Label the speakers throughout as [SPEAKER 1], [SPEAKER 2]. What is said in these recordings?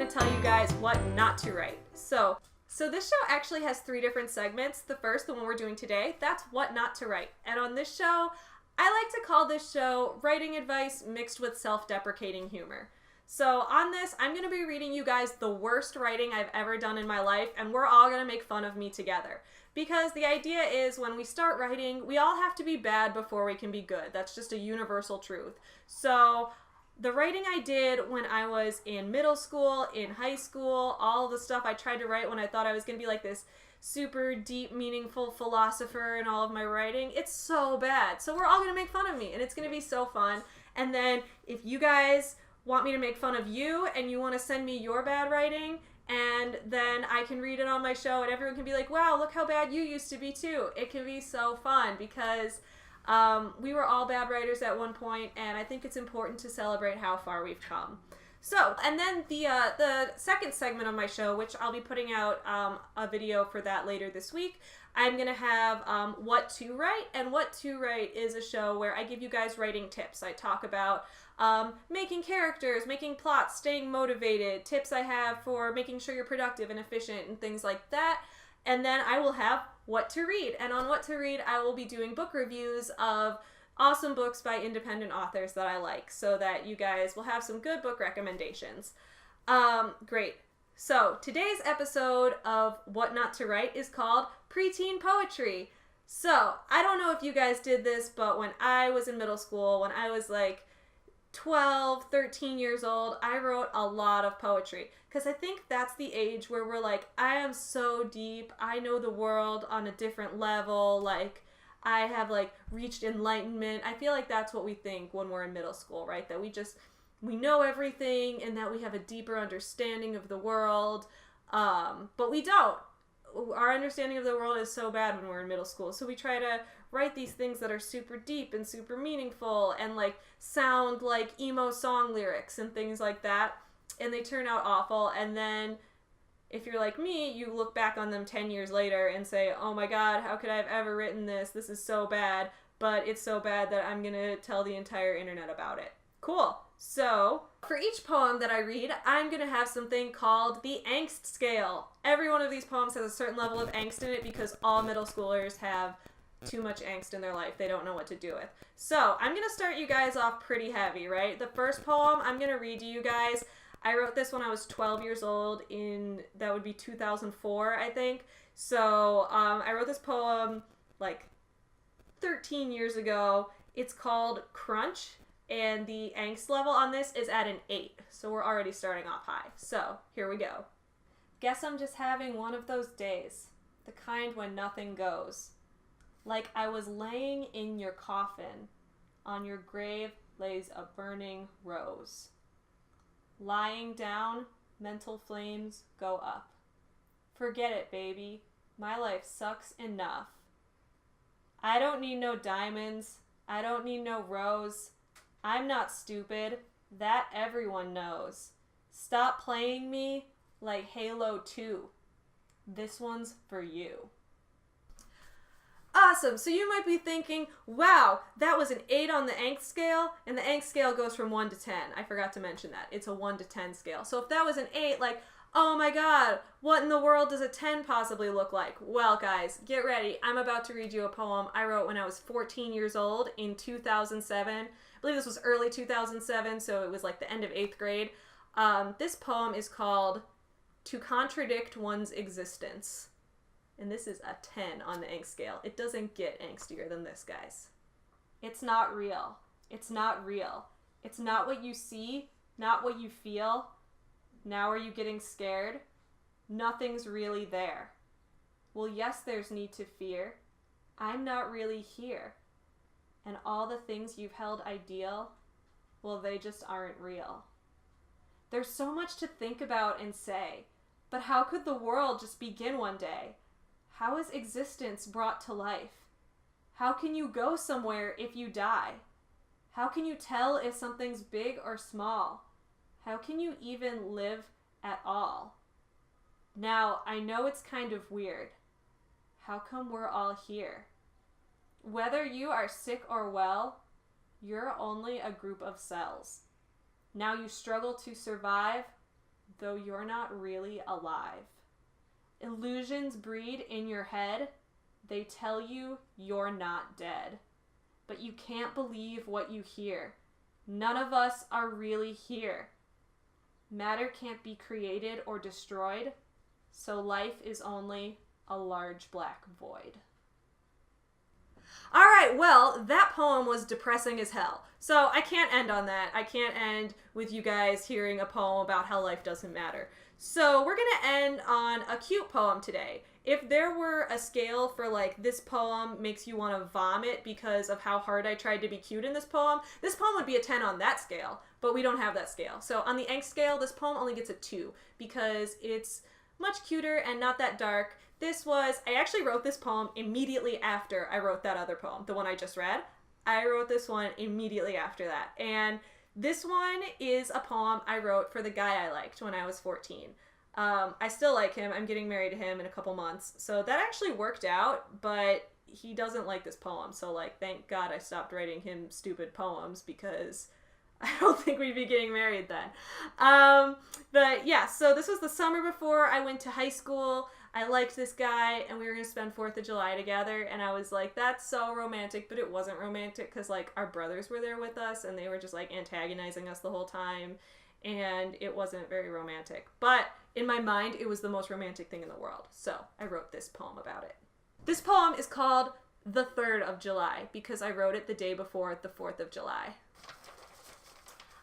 [SPEAKER 1] going to tell you guys what not to write. So this show actually has 3 different segments. The first, the one we're doing today, that's what not to write. And on this show, I like to call this show writing advice mixed with self-deprecating humor. So on this, I'm going to be reading you guys the worst writing I've ever done in my life, and we're all going to make fun of me together. Because the idea is when we start writing, we all have to be bad before we can be good. That's just a universal truth. So the writing I did when I was in middle school, in high school, all the stuff I tried to write when I thought I was going to be like this super deep, meaningful philosopher in all of my writing, it's so bad. So we're all going to make fun of me, and it's going to be so fun. And then if you guys want me to make fun of you and you want to send me your bad writing, and then I can read it on my show and everyone can be like, wow, look how bad you used to be too. It can be so fun because we were all bad writers at one point, and I think it's important to celebrate how far we've come. So, and then the second segment of my show, which I'll be putting out a video for that later this week, I'm going to have What to Write. And What to Write is a show where I give you guys writing tips. I talk about making characters, making plots, staying motivated, tips I have for making sure you're productive and efficient and things like that. And then I will have What to Read. And on What to Read, I will be doing book reviews of awesome books by independent authors that I like, so that you guys will have some good book recommendations. Great. So today's episode of What Not to Write is called Preteen Poetry. So I don't know if you guys did this, but when I was in middle school, when I was like 12, 13 years old, I wrote a lot of poetry because I think that's the age where we're like, I am so deep, I know the world on a different level, like I have like reached enlightenment. I feel like that's what we think when we're in middle school, right? That we know everything and that we have a deeper understanding of the world, but we don't. Our understanding of the world is so bad when we're in middle school. So we try to write these things that are super deep and super meaningful and like sound like emo song lyrics and things like that. And they turn out awful. And then if you're like me, you look back on them 10 years later and say, oh my God, how could I have ever written this? This is so bad, but it's so bad that I'm going to tell the entire internet about it. Cool. So for each poem that I read, I'm going to have something called the angst scale. Every one of these poems has a certain level of angst in it because all middle schoolers have too much angst in their life. They don't know what to do with. So I'm going to start you guys off pretty heavy, right? The first poem I'm going to read to you guys, I wrote this when I was 12 years old that would be 2004, I think. So I wrote this poem like 13 years ago. It's called Crunch, and the angst level on this is at an 8. So we're already starting off high. So here we go. Guess I'm just having one of those days, the kind when nothing goes. Like I was laying in your coffin, on your grave lays a burning rose. Lying down, mental flames go up. Forget it, baby. My life sucks enough. I don't need no diamonds. I don't need no rose. I'm not stupid. That everyone knows. Stop playing me like Halo 2. This one's for you. Awesome. So you might be thinking, wow, that was an 8 on the angst scale, and the angst scale goes from 1 to 10. I forgot to mention that. It's a 1 to 10 scale. So if that was an 8, like, oh my God, what in the world does a 10 possibly look like? Well, guys, get ready. I'm about to read you a poem I wrote when I was 14 years old in 2007. I believe this was early 2007, so it was like the end of 8th grade. This poem is called To Contradict One's Existence. And this is a 10 on the angst scale. It doesn't get angstier than this, guys. It's not real. It's not real. It's not what you see, not what you feel. Now are you getting scared? Nothing's really there. Well, yes, there's need to fear. I'm not really here. And all the things you've held ideal, well, they just aren't real. There's so much to think about and say, but how could the world just begin one day? How is existence brought to life? How can you go somewhere if you die? How can you tell if something's big or small? How can you even live at all? Now, I know it's kind of weird. How come we're all here? Whether you are sick or well, you're only a group of cells. Now you struggle to survive, though you're not really alive. Illusions breed in your head. They tell you you're not dead. But you can't believe what you hear. None of us are really here. Matter can't be created or destroyed, so life is only a large black void. All right, well, that poem was depressing as hell. So I can't end on that. I can't end with you guys hearing a poem about how life doesn't matter. So we're going to end on a cute poem today. If there were a scale for like this poem makes you want to vomit because of how hard I tried to be cute in this poem would be a 10 on that scale, but we don't have that scale. So on the angst scale, this poem only gets a 2 because it's much cuter and not that dark. I actually wrote this poem immediately after I wrote that other poem, the one I just read. I wrote this one immediately after that. And this one is a poem I wrote for the guy I liked when I was 14. I still like him. I'm getting married to him in a couple months. So that actually worked out, but he doesn't like this poem. So like, thank God I stopped writing him stupid poems because I don't think we'd be getting married then. But yeah, so this was the summer before I went to high school. I liked this guy and we were going to spend 4th of July together. And I was like, that's so romantic, but it wasn't romantic because like our brothers were there with us and they were just like antagonizing us the whole time. And it wasn't very romantic. But in my mind, it was the most romantic thing in the world. So I wrote this poem about it. This poem is called The 3rd of July because I wrote it the day before the 4th of July.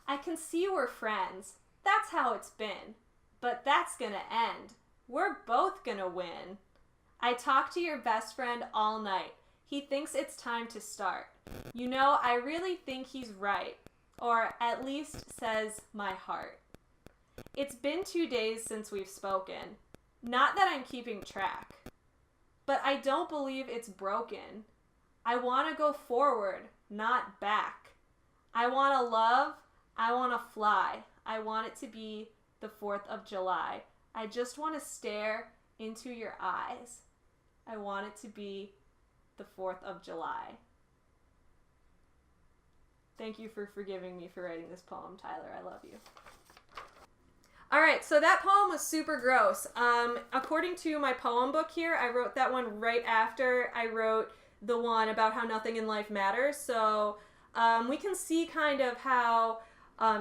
[SPEAKER 1] I can see we're friends. That's how it's been. But that's gonna end. We're both gonna win. I talked to your best friend all night. He thinks it's time to start. You know, I really think he's right. Or at least says my heart. It's been 2 days since we've spoken. Not that I'm keeping track. But I don't believe it's broken. I want to go forward, not back. I want to love. I want to fly. I want it to be the 4th of July. I just want to stare into your eyes. I want it to be the 4th of July. Thank you for forgiving me for writing this poem, Tyler. I love you. All right, so that poem was super gross. According to my poem book here, I wrote that one right after I wrote the one about how nothing in life matters. So we can see kind of how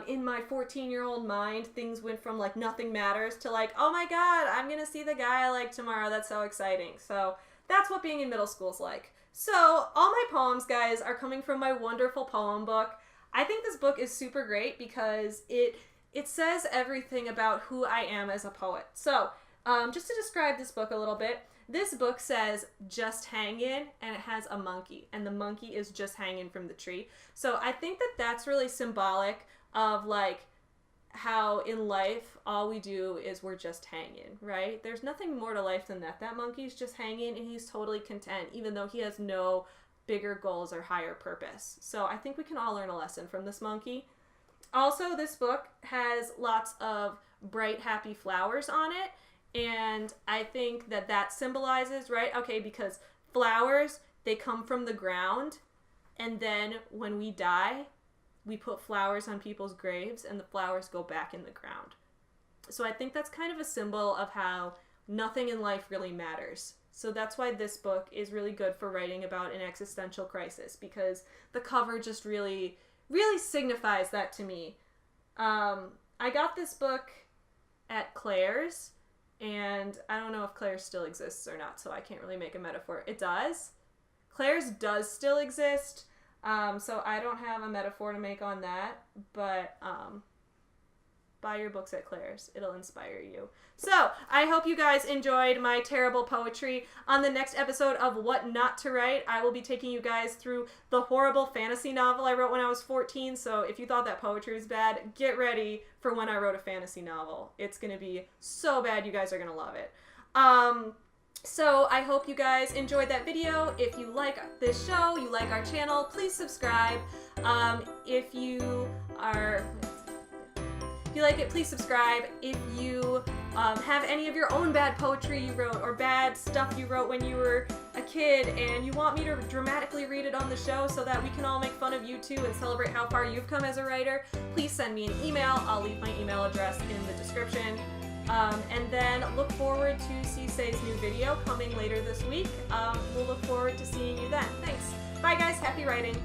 [SPEAKER 1] in my 14-year-old mind, things went from like nothing matters to like, oh my God, I'm going to see the guy I like tomorrow. That's so exciting. So that's what being in middle school is like. So all my poems, guys, are coming from my wonderful poem book. I think this book is super great because it says everything about who I am as a poet. So just to describe this book a little bit, this book says just hanging and it has a monkey and the monkey is just hanging from the tree. So I think that that's really symbolic of like how in life all we do is we're just hanging, right? There's nothing more to life than that. That monkey's just hanging and he's totally content even though he has no bigger goals or higher purpose. So I think we can all learn a lesson from this monkey. Also, this book has lots of bright, happy flowers on it. And I think that that symbolizes, right? Okay, because flowers, they come from the ground. And then when we die, we put flowers on people's graves and the flowers go back in the ground. So I think that's kind of a symbol of how nothing in life really matters. So that's why this book is really good for writing about an existential crisis because the cover just really signifies that to me. I got this book at Claire's, and I don't know if Claire's still exists or not, so I can't really make a metaphor. It does. Claire's does still exist, so I don't have a metaphor to make on that, but buy your books at Claire's. It'll inspire you. So, I hope you guys enjoyed my terrible poetry. On the next episode of What Not to Write, I will be taking you guys through the horrible fantasy novel I wrote when I was 14. So, if you thought that poetry was bad, get ready for when I wrote a fantasy novel. It's going to be so bad, you guys are going to love it. So, I hope you guys enjoyed that video. If you like this show, you like our channel, please subscribe. If you like it, please subscribe. If you have any of your own bad poetry you wrote or bad stuff you wrote when you were a kid and you want me to dramatically read it on the show so that we can all make fun of you too and celebrate how far you've come as a writer, please send me an email. I'll leave my email address in the description. description. And then look forward to Cisei's new video coming later this week. We'll look forward to seeing you then. Thanks. Bye guys, happy writing.